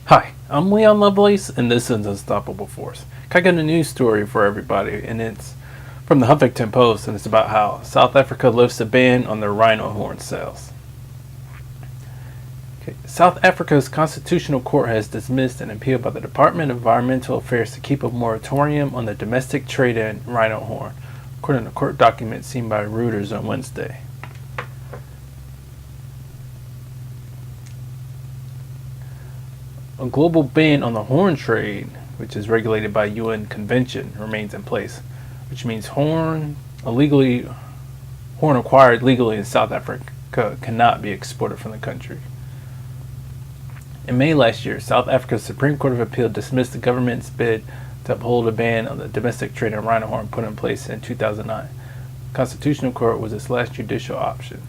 Hi, I'm Leon Lovelace, and this is Unstoppable Force. I got a news story for everybody, and it's from the Huffington Post, and it's about how South Africa lifts a ban on their rhino horn sales. Okay. South Africa's Constitutional Court has dismissed an appeal by the Department of Environmental Affairs to keep a moratorium on the domestic trade-in rhino horn, according to a court document seen by Reuters on Wednesday. A global ban on the horn trade, which is regulated by UN convention, remains in place, which means horn acquired legally in South Africa cannot be exported from the country. In May last year, South Africa's Supreme Court of Appeal dismissed the government's bid to uphold a ban on the domestic trade in rhino horn put in place in 2009. The Constitutional Court was its last judicial option.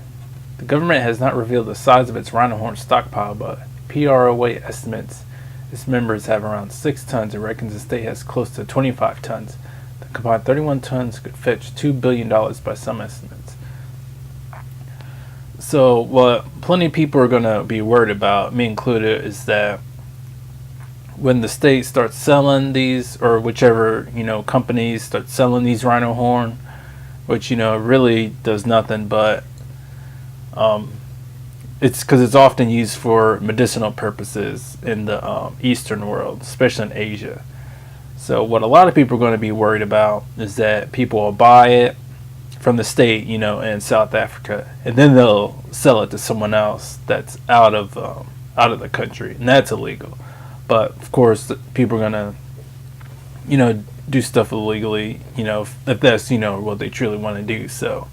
The government has not revealed the size of its rhino horn stockpile, but PROA estimates its members have around 6 tons and reckons the state has close to 25 tons. The combined 31 tons could fetch $2 billion by some estimates. So what plenty of people are going to be worried about, me included, is that when the state starts selling these, or whichever companies start selling these rhino horn, which really does nothing but it's because it's often used for medicinal purposes in the Eastern world, especially in Asia. So what a lot of people are going to be worried about is that people will buy it from the state, in South Africa, and then they'll sell it to someone else that's out of the country, and that's illegal. But of course, people are going to, do stuff illegally, if that's what they truly want to do. So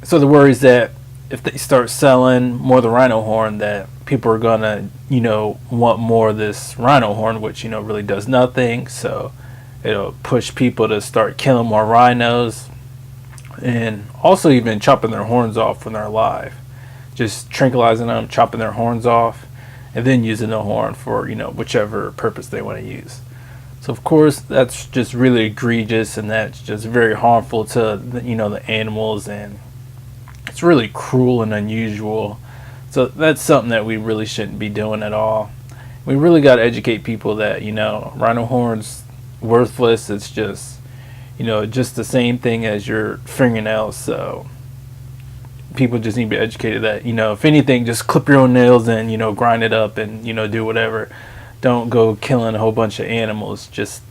the worry is that if they start selling more of the rhino horn, that people are gonna, want more of this rhino horn, which really does nothing. So it'll push people to start killing more rhinos, and also even chopping their horns off when they're alive, just tranquilizing them, chopping their horns off, and then using the horn for whichever purpose they want to use. So of course that's just really egregious, and that's just very harmful to the animals, and it's really cruel and unusual. So that's something that we really shouldn't be doing at all. We really got to educate people that rhino horn's worthless. It's just just the same thing as your fingernails. So people just need to be educated that if anything, just clip your own nails and grind it up and do whatever. Don't go killing a whole bunch of animals just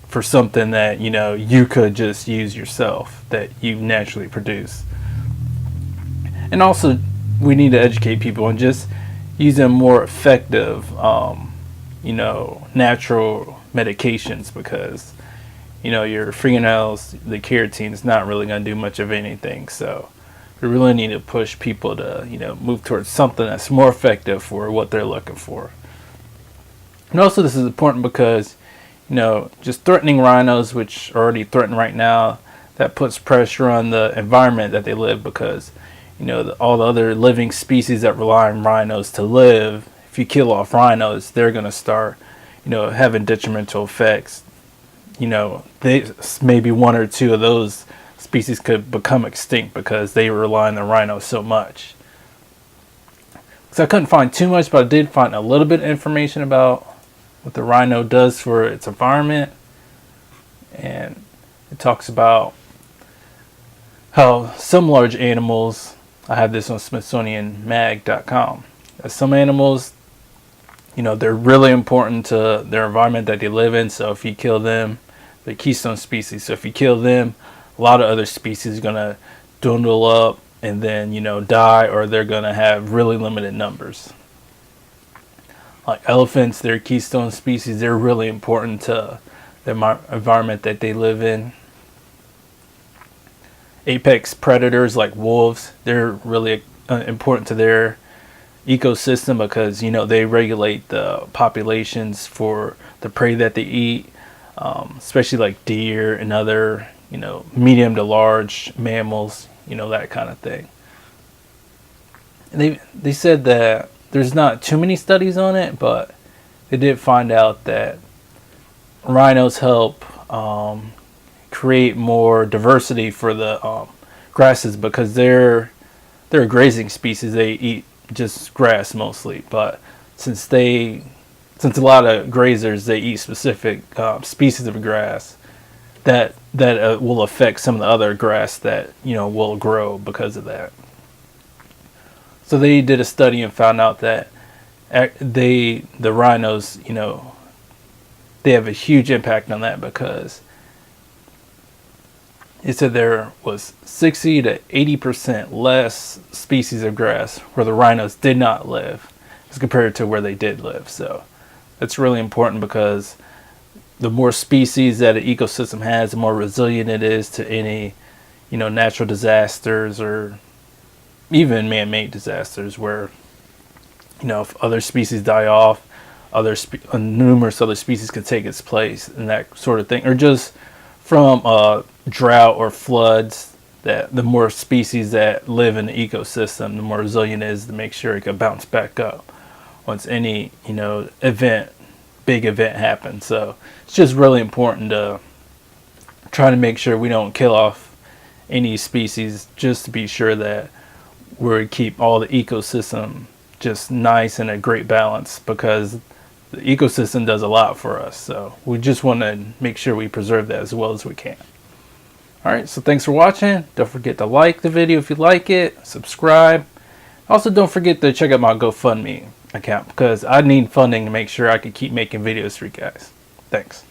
for something that you could just use yourself, that you naturally produce. And also, we need to educate people on just using more effective, natural medications, because, your fingernails, the keratin is not really going to do much of anything. So we really need to push people to, move towards something that's more effective for what they're looking for. And also, this is important because, just threatening rhinos, which are already threatened right now, that puts pressure on the environment that they live, because all the other living species that rely on rhinos to live, if you kill off rhinos, they're going to start, having detrimental effects. Maybe one or two of those species could become extinct because they rely on the rhinos so much. So I couldn't find too much, but I did find a little bit of information about what the rhino does for its environment. And it talks about how some large animals, I have this on SmithsonianMag.com. Some animals, they're really important to their environment that they live in. So if you kill them, the keystone species. So if you kill them, a lot of other species are going to dwindle up and then, die, or they're going to have really limited numbers. Like elephants, they're keystone species. They're really important to the environment that they live in. Apex predators like wolves, they're really important to their ecosystem because they regulate the populations for the prey that they eat, especially like deer and other medium to large mammals, that kind of thing. And they said that there's not too many studies on it, but they did find out that rhinos help create more diversity for the grasses, because they're a grazing species. They eat just grass mostly, but since a lot of grazers, they eat specific species of grass that will affect some of the other grass that will grow because of that. So they did a study and found out that the rhinos, they have a huge impact on that, because it said there was 60 to 80% less species of grass where the rhinos did not live as compared to where they did live. So that's really important, because the more species that an ecosystem has, the more resilient it is to any, natural disasters or even man-made disasters, where, if other species die off, numerous other species could take its place and that sort of thing. Or just from drought or floods, that the more species that live in the ecosystem, the more resilient it is to make sure it can bounce back up once any, big event happens. So it's just really important to try to make sure we don't kill off any species, just to be sure that we keep all the ecosystem just nice and a great balance, because the ecosystem does a lot for us. So we just want to make sure we preserve that as well as we can. Alright, so thanks for watching. Don't forget to like the video if you like it, subscribe. Also, don't forget to check out my GoFundMe account, because I need funding to make sure I can keep making videos for you guys. Thanks.